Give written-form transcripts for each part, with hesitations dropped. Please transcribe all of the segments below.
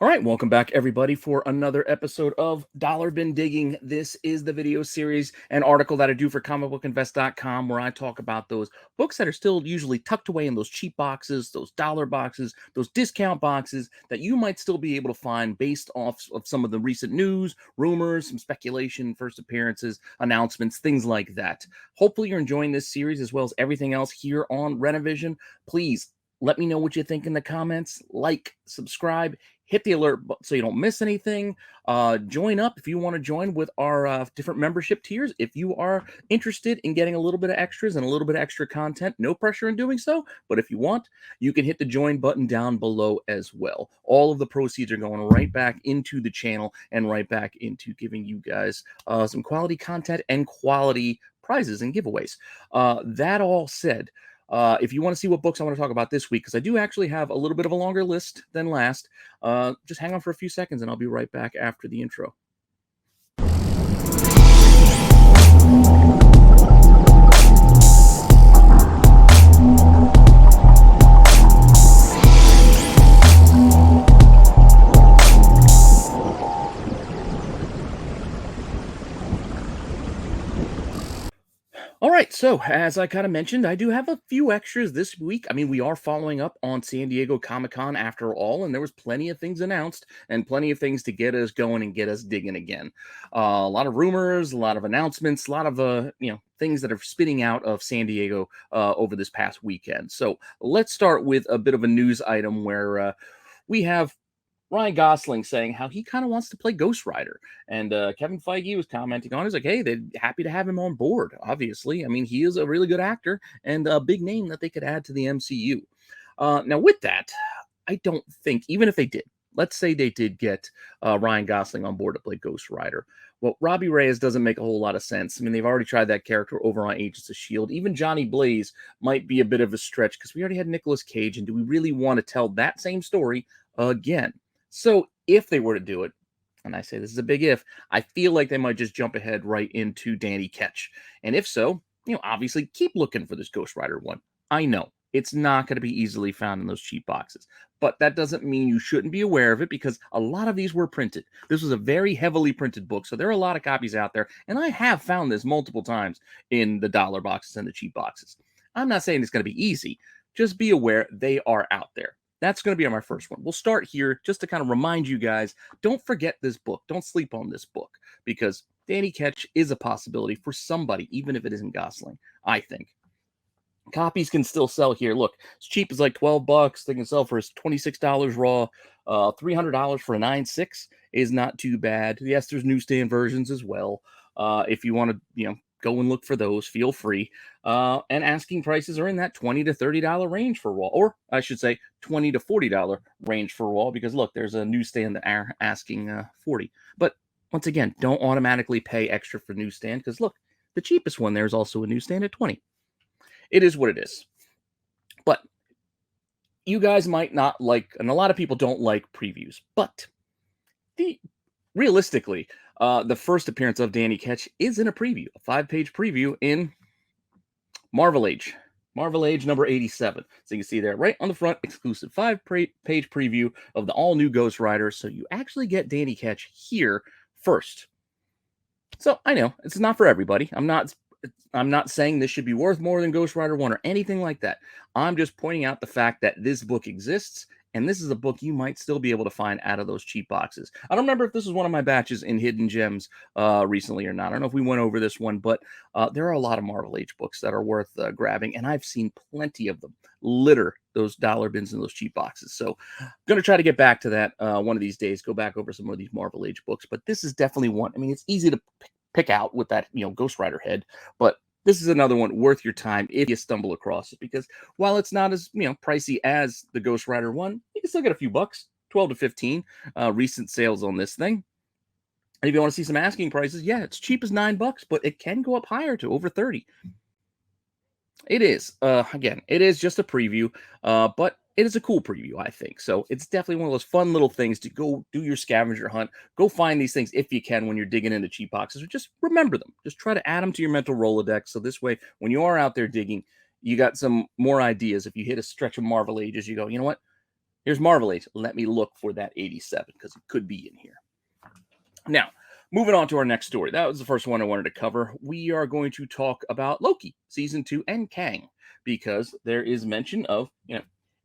All right, welcome back, everybody, for another episode of Dollar Bin Digging. This is the video series and article that I do for comicbookinvest.com, where I talk about those books that are still usually tucked away in those cheap boxes, those dollar boxes, those discount boxes that you might still be able to find based off of some of the recent news, rumors, some speculation, first appearances, announcements, things like that. Hopefully, you're enjoying this series as well as everything else here on Rennavision. Please let me know what you think in the comments. Like, subscribe, hit the alert button so you don't miss anything. Join up if you want to join with our different membership tiers. If you are interested in getting a little bit of extras and a little bit of extra content, no pressure in doing so. But if you want, you can hit the join button down below as well. All of the proceeds are going right back into the channel and right back into giving you guys some quality content and quality prizes and giveaways. That all said, if you want to see what books I want to talk about this week, because I do actually have a little bit of a longer list than last, just hang on for a few seconds and I'll be right back after the intro. All right, so as I kind of mentioned, I do have a few extras this week. I mean, we are following up on San Diego Comic-Con after all, and there was plenty of things announced and plenty of things to get us going and get us digging again. A lot of rumors, a lot of announcements, a lot of things that are spitting out of San Diego over this past weekend. So let's start with a bit of a news item where we have Ryan Gosling saying how he kind of wants to play Ghost Rider. And Kevin Feige was commenting on it. He's like, hey, they're happy to have him on board, obviously. I mean, he is a really good actor and a big name that they could add to the MCU. Now, with that, I don't think, even if they did, let's say they did get Ryan Gosling on board to play Ghost Rider. Well, Robbie Reyes doesn't make a whole lot of sense. I mean, they've already tried that character over on Agents of S.H.I.E.L.D. Even Johnny Blaze might be a bit of a stretch because we already had Nicolas Cage. And do we really want to tell that same story again? So if they were to do it, and I say this is a big if, I feel like they might just jump ahead right into Danny Ketch. And if so, obviously keep looking for this Ghost Rider one. I know it's not going to be easily found in those cheap boxes, but that doesn't mean you shouldn't be aware of it because a lot of these were printed. This was a very heavily printed book, so there are a lot of copies out there, and I have found this multiple times in the dollar boxes and the cheap boxes. I'm not saying it's going to be easy. Just be aware they are out there. That's going to be my first one. We'll start here just to kind of remind you guys, don't forget this book. Don't sleep on this book because Danny Ketch is a possibility for somebody, even if it isn't Gosling, I think. Copies can still sell here. Look, it's cheap as like $12. They can sell for $26 raw. $300 for a 9.6 is not too bad. Yes, there's newsstand versions as well. If you want to, go and look for those, feel free. And asking prices are in that $20 to $30 range for raw, or I should say $20 to $40 range for raw, because look, there's a newsstand that are asking 40. But once again, don't automatically pay extra for newsstand, because look, the cheapest one there is also a newsstand at 20. It is what it is. But you guys might not like, and a lot of people don't like previews, but realistically, the first appearance of Danny Ketch is in a preview, a 5-page preview in Marvel Age number 87. So you can see there right on the front, exclusive 5-page preview of the all-new Ghost Rider. So you actually get Danny Ketch here first. So I know it's not for everybody. I'm not saying this should be worth more than Ghost Rider 1 or anything like that. I'm just pointing out the fact that this book exists, and this is a book you might still be able to find out of those cheap boxes. I don't remember if this was one of my batches in Hidden Gems recently or not. I don't know if we went over this one, but there are a lot of Marvel Age books that are worth grabbing, and I've seen plenty of them litter those dollar bins in those cheap boxes. So I'm going to try to get back to that one of these days, go back over some of these Marvel Age books, but this is definitely one. I mean, it's easy to pick out with that, Ghost Rider head, but this is another one worth your time if you stumble across it, because while it's not as, pricey as the Ghost Rider one, you can still get a few bucks, 12 to 15 recent sales on this thing. And if you want to see some asking prices, yeah, it's cheap as $9, but it can go up higher to over 30. It is, again, it is just a preview, but it is a cool preview, I think. So it's definitely one of those fun little things to go do your scavenger hunt. Go find these things if you can when you're digging into cheap boxes, or just remember them. Just try to add them to your mental Rolodex. So this way, when you are out there digging, you got some more ideas. If you hit a stretch of Marvel Ages, you go, you know what? Here's Marvel Age. Let me look for that 87 because it could be in here. Now, moving on to our next story. That was the first one I wanted to cover. We are going to talk about Loki, season 2, and Kang, because there is mention of,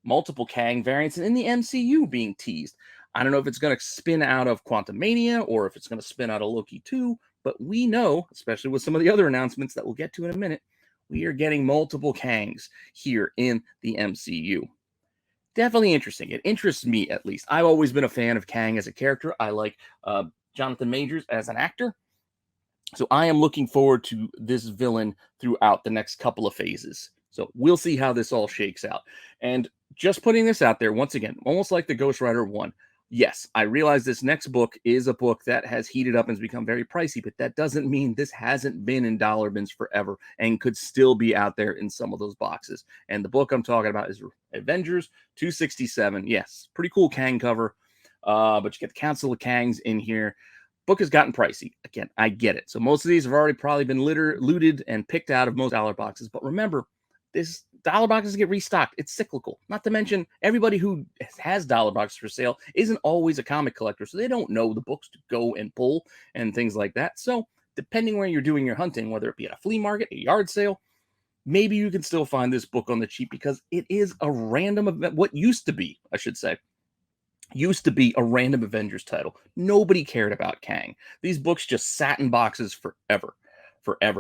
multiple Kang variants in the MCU being teased. I don't know if it's going to spin out of Quantumania or if it's going to spin out of Loki 2, but we know, especially with some of the other announcements that we'll get to in a minute, we are getting multiple Kangs here in the MCU. Definitely interesting. It interests me, at least. I've always been a fan of Kang as a character. I like Jonathan Majors as an actor. So I am looking forward to this villain throughout the next couple of phases. So we'll see how this all shakes out. And just putting this out there, once again, almost like the Ghost Rider 1. Yes, I realize this next book is a book that has heated up and has become very pricey, but that doesn't mean this hasn't been in dollar bins forever and could still be out there in some of those boxes. And the book I'm talking about is Avengers 267. Yes, pretty cool Kang cover, but you get the Council of Kangs in here. Book has gotten pricey. Again, I get it. So most of these have already probably been looted and picked out of most dollar boxes. But remember, this dollar boxes get restocked. It's cyclical. Not to mention, everybody who has dollar boxes for sale isn't always a comic collector, so they don't know the books to go and pull and things like that. So depending where you're doing your hunting, whether it be at a flea market, a yard sale, maybe you can still find this book on the cheap because it is a random event. What used to be, I should say, used to be a random Avengers title. Nobody cared about Kang. These books just sat in boxes forever.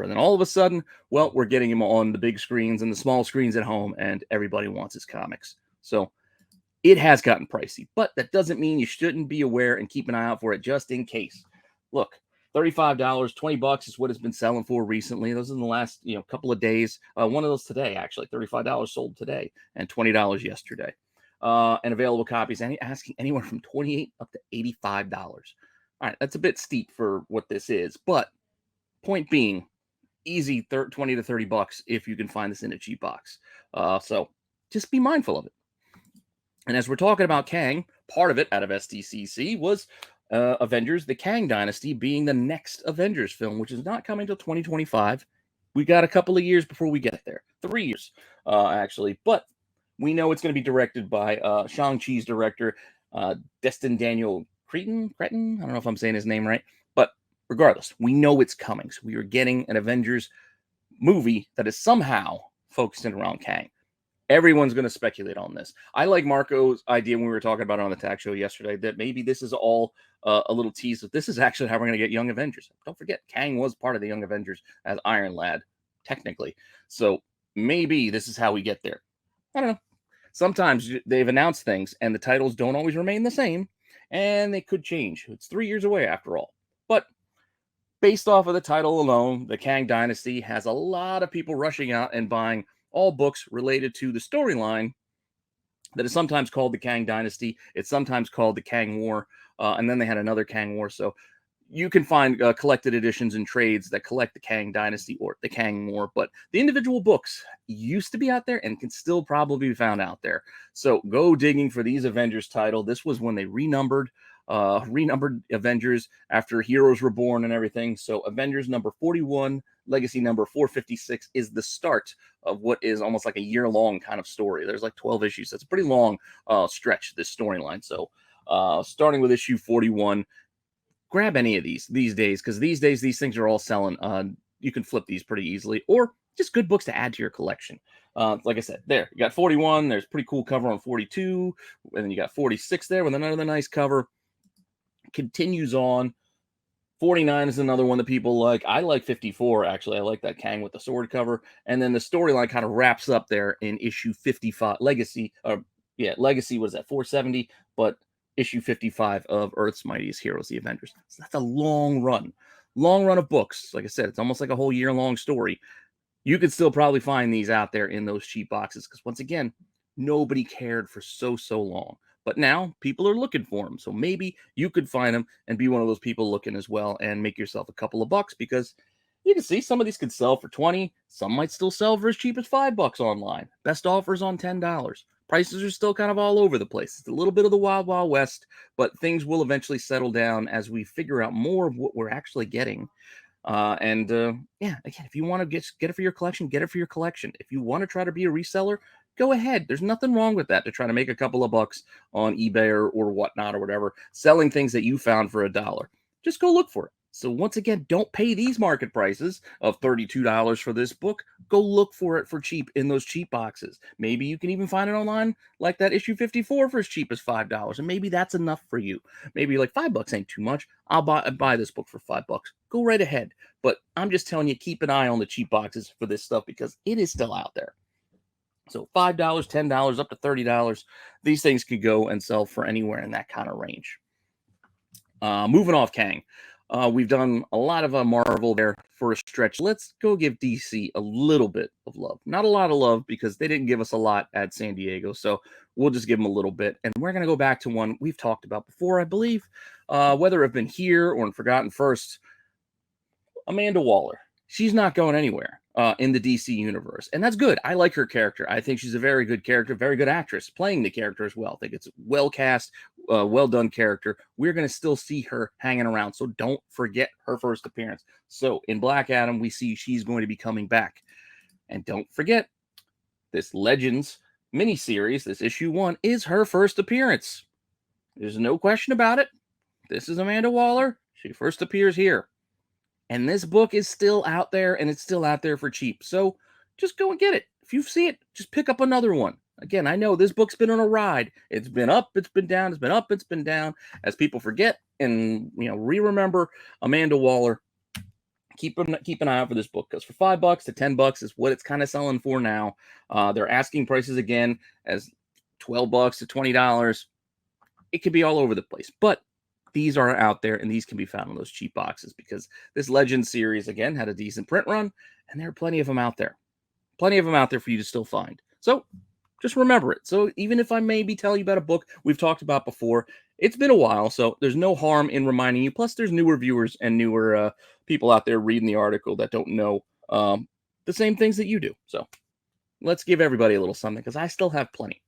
And then all of a sudden, well, we're getting him on the big screens and the small screens at home, and everybody wants his comics. So it has gotten pricey, but that doesn't mean you shouldn't be aware and keep an eye out for it just in case. Look, $35, $20 is what it's been selling for recently. Those in the last couple of days. One of those today, actually, $35 sold today and $20 yesterday. And available copies asking anywhere from $28 up to $85. All right, that's a bit steep for what this is, but point being, easy 20 to $30 if you can find this in a cheap box. So just be mindful of it. And as we're talking about Kang, part of it out of SDCC was Avengers, the Kang Dynasty being the next Avengers film, which is not coming till 2025. We got a couple of years before we get there. 3 years, actually. But we know it's going to be directed by Shang-Chi's director, Destin Daniel Cretton. I don't know if I'm saying his name right. But regardless, we know it's coming. So we are getting an Avengers movie that is somehow focusing around Kang. Everyone's going to speculate on this. I like Marco's idea when we were talking about it on the TAC show yesterday that maybe this is all a little tease that this is actually how we're going to get Young Avengers. Don't forget, Kang was part of the Young Avengers as Iron Lad, technically. So maybe this is how we get there. I don't know. Sometimes they've announced things and the titles don't always remain the same, and they could change. It's 3 years away after all. But based off of the title alone, the Kang Dynasty has a lot of people rushing out and buying all books related to the storyline that is sometimes called the Kang Dynasty. It's sometimes called the Kang War. And then they had another Kang War. So you can find collected editions and trades that collect the Kang Dynasty or the Kang War. But the individual books used to be out there and can still probably be found out there. So go digging for these Avengers title. This was when they renumbered Avengers after Heroes were born and everything. So Avengers number 41, Legacy number 456 is the start of what is almost like a year-long kind of story. There's like 12 issues. That's a pretty long stretch, this storyline. So starting with issue 41, grab any of these days, because these days these things are all selling. You can flip these pretty easily, or just good books to add to your collection. Like I said, there, you got 41. There's a pretty cool cover on 42. And then you got 46 there with another nice cover. Continues on. 49 is another one that people like. I like 54, actually. I like that Kang with the sword cover. And then the storyline kind of wraps up there in issue 55. Legacy was at 470, but issue 55 of Earth's Mightiest Heroes, the Avengers. So that's a long run of books. Like I said, it's almost like a whole year-long story. You could still probably find these out there in those cheap boxes because, once again, nobody cared for so long. But now people are looking for them. So maybe you could find them and be one of those people looking as well and make yourself a couple of bucks, because you can see some of these could sell for 20. Some might still sell for as cheap as $5 online. Best offers on $10. Prices are still kind of all over the place. It's a little bit of the wild, wild west, but things will eventually settle down as we figure out more of what we're actually getting. Again, if you want to get it for your collection, get it for your collection. If you want to try to be a reseller, go ahead. There's nothing wrong with that, to try to make a couple of bucks on eBay or whatnot or whatever, selling things that you found for $1. Just go look for it. So once again, don't pay these market prices of $32 for this book. Go look for it for cheap in those cheap boxes. Maybe you can even find it online, like that issue 54 for as cheap as $5. And maybe that's enough for you. Maybe like $5 ain't too much. I'll buy this book for $5. Go right ahead. But I'm just telling you, keep an eye on the cheap boxes for this stuff, because it is still out there. So $5, $10, up to $30. These things could go and sell for anywhere in that kind of range. Moving off Kang. We've done a lot of Marvel there for a stretch. Let's go give DC a little bit of love. Not a lot of love, because they didn't give us a lot at San Diego. So we'll just give them a little bit. And we're going to go back to one we've talked about before, I believe. Whether it's been here or in Forgotten First, Amanda Waller. She's not going anywhere in the DC universe. And that's good. I like her character. I think she's a very good character, very good actress playing the character as well. I think it's well cast, well done character. We're going to still see her hanging around. So don't forget her first appearance. So in Black Adam, we see she's going to be coming back. And don't forget, this Legends miniseries, this issue 1, is her first appearance. There's no question about it. This is Amanda Waller. She first appears here. And this book is still out there, and it's still out there for cheap. So just go and get it. If you see it, just pick up another one. Again, I know this book's been on a ride. It's been up, it's been down, it's been up, it's been down. As people forget and re-remember Amanda Waller, keep an eye out for this book, because for $5 to $10 is what it's kind of selling for now. They're asking prices again as $12 to $20. It could be all over the place, but these are out there, and these can be found in those cheap boxes, because this Legend series, again, had a decent print run, and there are plenty of them out there. Plenty of them out there for you to still find. So just remember it. So even if I maybe tell you about a book we've talked about before, it's been a while, so there's no harm in reminding you. Plus, there's newer viewers and newer people out there reading the article that don't know the same things that you do. So let's give everybody a little something, because I still have plenty.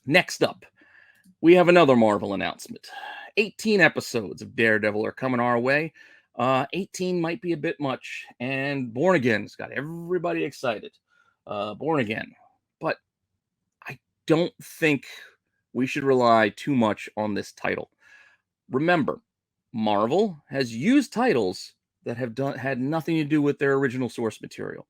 Next up, we have another Marvel announcement. 18 episodes of Daredevil are coming our way. 18 might be a bit much, and Born Again's got everybody excited. Born Again. But I don't think we should rely too much on this title. Remember, Marvel has used titles that have had nothing to do with their original source material.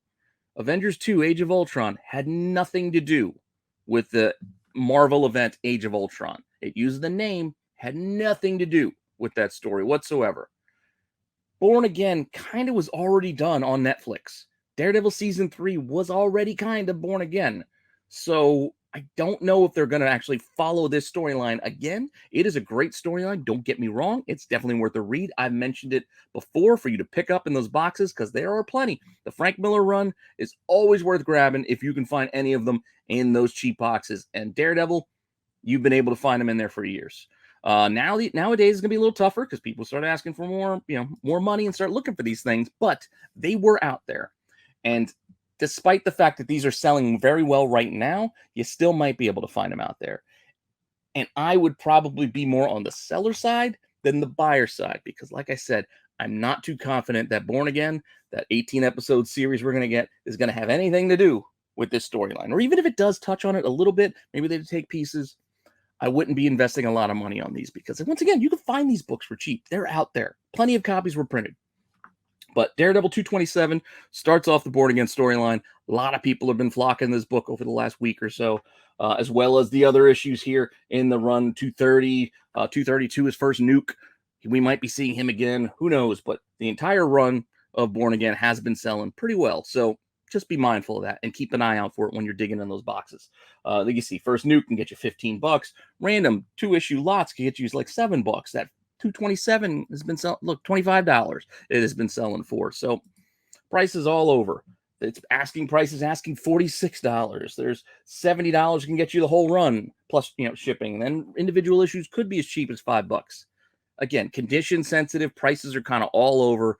Avengers 2 Age of Ultron had nothing to do with the Marvel event Age of Ultron. It used the name, had nothing to do with that story whatsoever. Born Again kind of was already done on Netflix. Daredevil Season 3 was already kind of Born Again. So I don't know if they're going to actually follow this storyline again. It is a great storyline. Don't get me wrong. It's definitely worth a read. I've mentioned it before for you to pick up in those boxes, because there are plenty. The Frank Miller run is always worth grabbing if you can find any of them in those cheap boxes. And Daredevil, you've been able to find them in there for years. Nowadays it's gonna be a little tougher, because people start asking for more money and start looking for these things, but they were out there. And despite the fact that these are selling very well right now, you still might be able to find them out there. And I would probably be more on the seller side than the buyer side, because like I said, I'm not too confident that Born Again, that 18 episode series we're going to get, is going to have anything to do with this storyline. Or even if it does touch on it a little bit, maybe they take pieces, I wouldn't be investing a lot of money on these, because once again, you can find these books for cheap. They're out there. Plenty of copies were printed. But Daredevil 227 starts off the Born Again storyline. A lot of people have been flocking this book over the last week or so, as well as the other issues here in the run. 230, 232 is First Nuke. We might be seeing him again. Who knows? But the entire run of Born Again has been selling pretty well. So just be mindful of that and keep an eye out for it when you're digging in those boxes. Like you see, First Nuke can get you $15. Random 2-issue lots can get you like $7. That 227 has been selling. Look, $25 it has been selling for. So prices all over. It's asking prices, asking $46. There's $70 can get you the whole run plus shipping. And then individual issues could be as cheap as $5. Again, condition sensitive. Prices are kind of all over.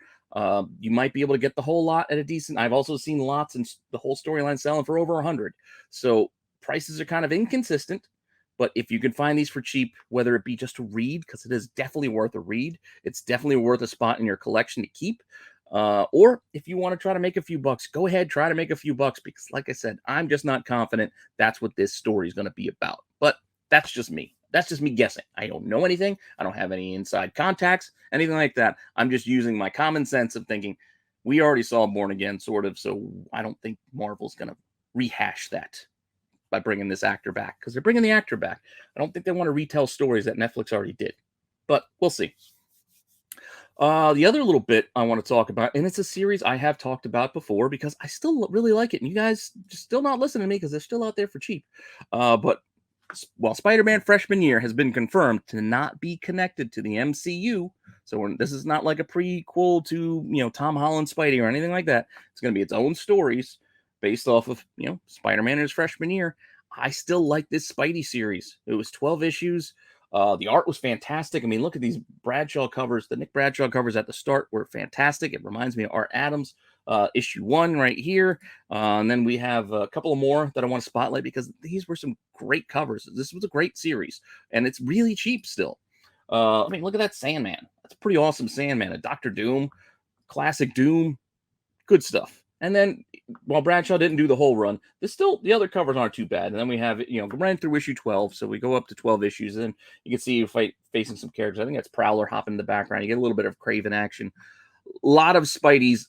You might be able to get the whole lot at a decent. I've also seen lots and the whole storyline selling for over 100. So prices are kind of inconsistent. But if you can find these for cheap, whether it be just to read, because it is definitely worth a read, it's definitely worth a spot in your collection to keep. Or if you want to try to make a few bucks, go ahead, try to make a few bucks, because like I said, I'm just not confident that's what this story is going to be about. But that's just me. That's just me guessing. I don't know anything. I don't have any inside contacts, anything like that. I'm just using my common sense of thinking we already saw Born Again, sort of, so I don't think Marvel's going to rehash that by bringing this actor back, because they're bringing the actor back. I don't think they want to retell stories that Netflix already did, but we'll see. The other little bit I want to talk about, and it's a series I have talked about before because I still really like it, and you guys just still not listening to me because they're still out there for cheap. But while Spider-Man Freshman Year has been confirmed to not be connected to the MCU, so this is not like a prequel to Tom Holland Spidey or anything like that. It's going to be its own stories based off of Spider-Man in his freshman year. I still like this Spidey series. It was 12 issues. The art was fantastic. I mean, look at these Bradshaw covers. The Nick Bradshaw covers at the start were fantastic. It reminds me of Art Adams. Issue 1 right here. And then we have a couple of more that I want to spotlight because these were some great covers. This was a great series, and it's really cheap still. I mean, look at that Sandman. That's a pretty awesome Sandman. A Doctor Doom, classic Doom, good stuff. And then while Bradshaw didn't do the whole run, the other covers aren't too bad. And then we have ran through issue 12, so we go up to 12 issues, and you can see you facing some characters. I think that's Prowler hopping in the background. You get a little bit of Craven action. A lot of Spidey's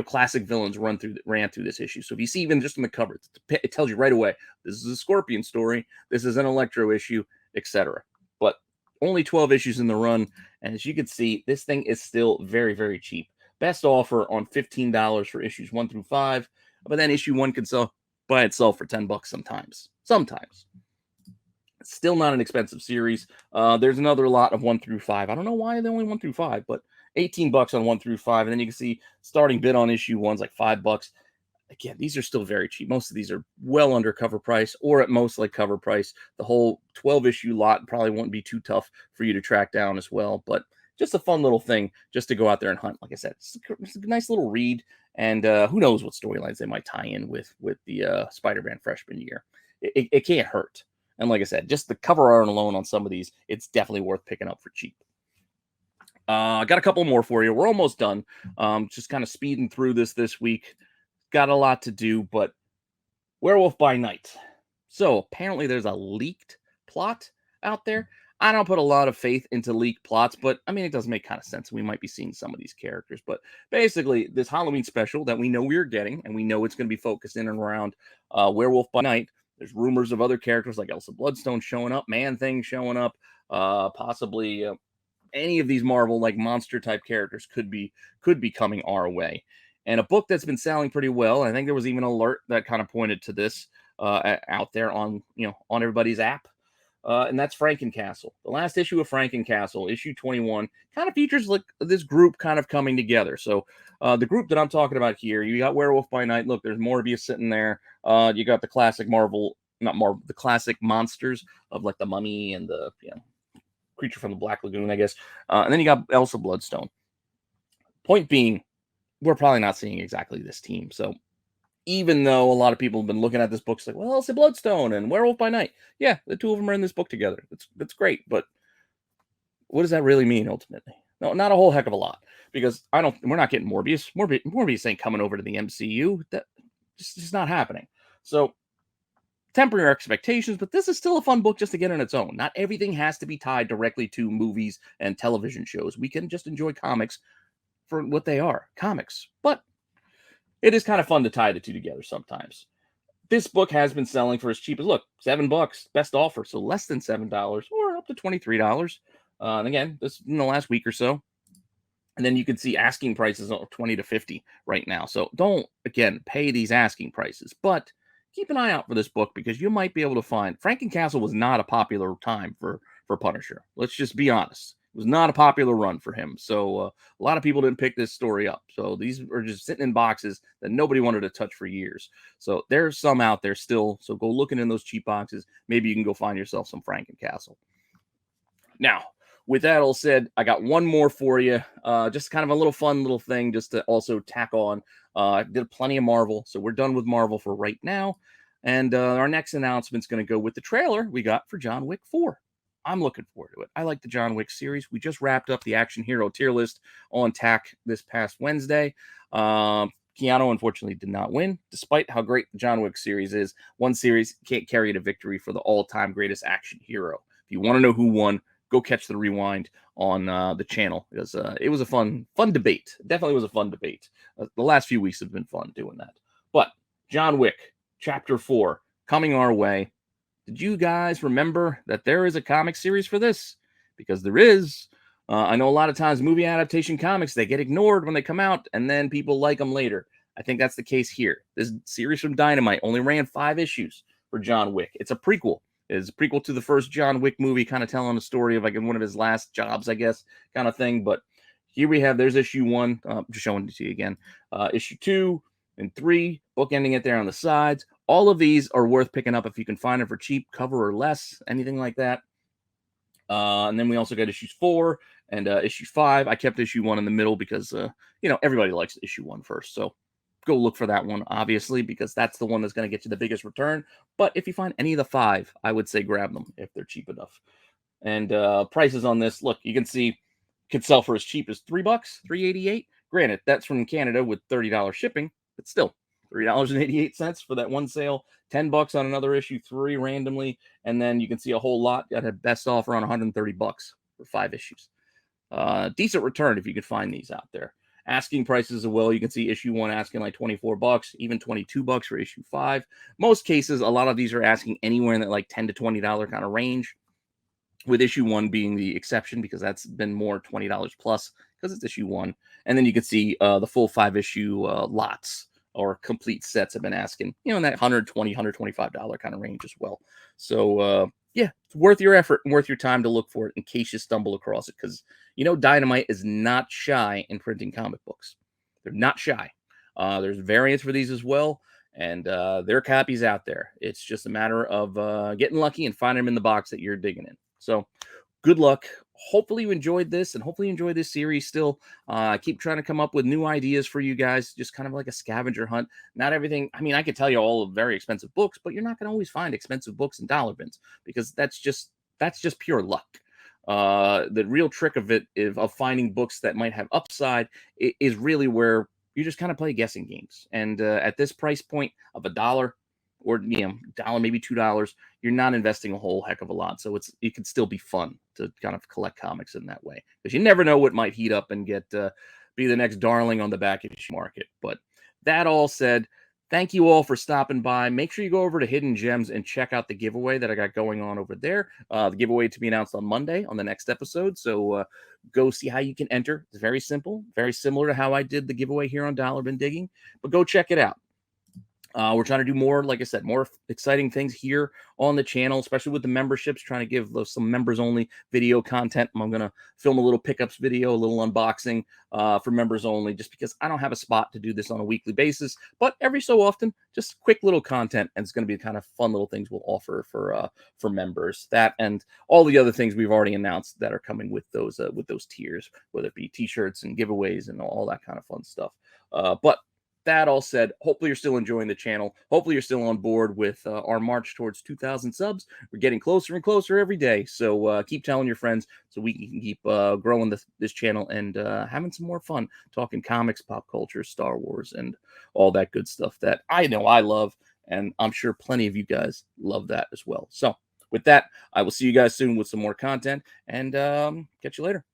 classic villains ran through this issue. So if you see even just in the cover, it tells you right away this is a Scorpion story, this is an Electro issue, etc. But only 12 issues in the run, and as you can see, this thing is still very, very cheap. Best offer on $15 for issues 1 through 5, but then issue 1 can sell by itself for $10 sometimes. It's still not an expensive series. There's another lot of 1 through 5. I don't know why they're only 1 through 5, but $18 on 1 through 5, and then you can see starting bid on issue 1's like $5. Again, these are still very cheap. Most of these are well under cover price, or at most like cover price. The whole 12 issue lot probably won't be too tough for you to track down as well, but just a fun little thing just to go out there and hunt. Like I said, it's a nice little read, and who knows what storylines they might tie in with the Spider-Man Freshman Year. It can't hurt. And like I said, just the cover art alone on some of these, it's definitely worth picking up for cheap. I got a couple more for you. We're almost done. Just kind of speeding through this week. Got a lot to do, but Werewolf by Night. So apparently there's a leaked plot out there. I don't put a lot of faith into leaked plots, but I mean, it does make kind of sense. We might be seeing some of these characters, but basically this Halloween special that we know we're getting, and we know it's going to be focused in and around Werewolf by Night. There's rumors of other characters like Elsa Bloodstone showing up, Man-Thing showing up, possibly any of these Marvel like monster type characters could be coming our way. And a book that's been selling pretty well. I think there was even an alert that kind of pointed to this out there on on everybody's app. And that's Franken. The last issue of Franken, issue 21, kind of features like this group kind of coming together. So the group that I'm talking about here, you got Werewolf by Night. Look, there's Morbius sitting there. You got the classic the classic monsters of like the Mummy and the Creature from the Black Lagoon, I guess. And then you got Elsa Bloodstone. Point being, we're probably not seeing exactly this team. So even though a lot of people have been looking at this book, it's like, well, Elsa Bloodstone and Werewolf by Night. Yeah, the two of them are in this book together. That's great. But what does that really mean ultimately? No, not a whole heck of a lot. Because we're not getting Morbius. Morbius ain't coming over to the MCU. That just not happening. So temper your expectations, but this is still a fun book just to get on its own. Not everything has to be tied directly to movies and television shows. We can just enjoy comics for what they are, comics. But it is kind of fun to tie the two together sometimes. This book has been selling for as cheap as, look, $7, best offer, so less than $7 or up to $23. And again, this in the last week or so. And then you can see asking prices of $20 to $50 right now. So don't, again, pay these asking prices. But keep an eye out for this book because you might be able to find... Franken was not a popular time for Punisher. Let's just be honest. It was not a popular run for him. So a lot of people didn't pick this story up. So these are just sitting in boxes that nobody wanted to touch for years. So there's some out there still. So go looking in those cheap boxes. Maybe you can go find yourself some Franken. Now, with that all said, I got one more for you. Just kind of a little fun little thing just to also tack on. I did plenty of Marvel. So we're done with Marvel for right now. And our next announcement is going to go with the trailer we got for John Wick 4. I'm looking forward to it. I like the John Wick series. We just wrapped up the action hero tier list on TAC this past Wednesday. Keanu unfortunately did not win, despite how great the John Wick series is. One series can't carry to victory for the all-time greatest action hero. If you want to know who won, go catch the rewind on the channel, because it was a fun debate. Definitely was a fun debate. The last few weeks have been fun doing that. But John Wick Chapter 4 coming our way. Did you guys remember that there is a comic series for this? Because there is. I know a lot of times movie adaptation comics, they get ignored when they come out, and then people like them later. I think that's the case here. This series from Dynamite only ran 5 issues for John Wick. It's a prequel. It's a prequel to the first John Wick movie, kind of telling the story of like one of his last jobs, I guess, kind of thing. But here we have, there's issue 1. Just showing it to you again. Issue 2 and 3, bookending it there on the sides. All of these are worth picking up if you can find them for cheap, cover or less, anything like that. And then we also got issues 4 and issue 5. I kept issue 1 in the middle because, everybody likes issue 1 first. So go look for that one, obviously, because that's the one that's going to get you the biggest return. But if you find any of the 5, I would say grab them if they're cheap enough. And prices on this, look, you can see, could sell for as cheap as $3, $3.88. Granted, that's from Canada with $30 shipping, but still. $3.88 for that one sale, $10 on another issue 3 randomly, and then you can see a whole lot got a best offer on $130 for 5 issues. Decent return if you could find these out there. Asking prices as well, you can see issue 1 asking like $24, even $22 for issue 5. Most cases, a lot of these are asking anywhere in that like $10 to $20 kind of range, with issue 1 being the exception because that's been more $20 plus because it's issue 1. And then you can see the full 5 issue lots or complete sets have been asking, in that $120, $125 kind of range as well. So, yeah, it's worth your effort and worth your time to look for it in case you stumble across it. Because, Dynamite is not shy in printing comic books. They're not shy. There's variants for these as well. And there are copies out there. It's just a matter of getting lucky and finding them in the box that you're digging in. So, good luck. Hopefully you enjoyed this and hopefully you enjoy this series still. I keep trying to come up with new ideas for you guys, just kind of like a scavenger hunt. Not everything. I mean, I could tell you all of very expensive books, but you're not going to always find expensive books in dollar bins because that's just pure luck. The real trick of it, of finding books that might have upside, is really where you just kind of play guessing games. And at this price point of $1, or $1, maybe $2, you're not investing a whole heck of a lot. So it can still be fun to kind of collect comics in that way, because you never know what might heat up and get be the next darling on the back issue market. But that all said, thank you all for stopping by. Make sure you go over to Hidden Gems and check out the giveaway that I got going on over there. The giveaway to be announced on Monday on the next episode. So go see how you can enter. It's very simple, very similar to how I did the giveaway here on Dollar Bin Digging. But go check it out. We're trying to do more, like I said, more exciting things here on the channel, especially with the memberships, trying to give those some members-only video content. I'm going to film a little pickups video, a little unboxing for members only, just because I don't have a spot to do this on a weekly basis. But every so often, just quick little content, and it's going to be kind of fun little things we'll offer for members. That and all the other things we've already announced that are coming with those tiers, whether it be t-shirts and giveaways and all that kind of fun stuff. But that all said, hopefully you're still enjoying the channel. Hopefully you're still on board with our march towards 2,000 subs. We're getting closer and closer every day. So keep telling your friends so we can keep growing this channel and having some more fun talking comics, pop culture, Star Wars, and all that good stuff that I know I love. And I'm sure plenty of you guys love that as well. So with that, I will see you guys soon with some more content, and catch you later.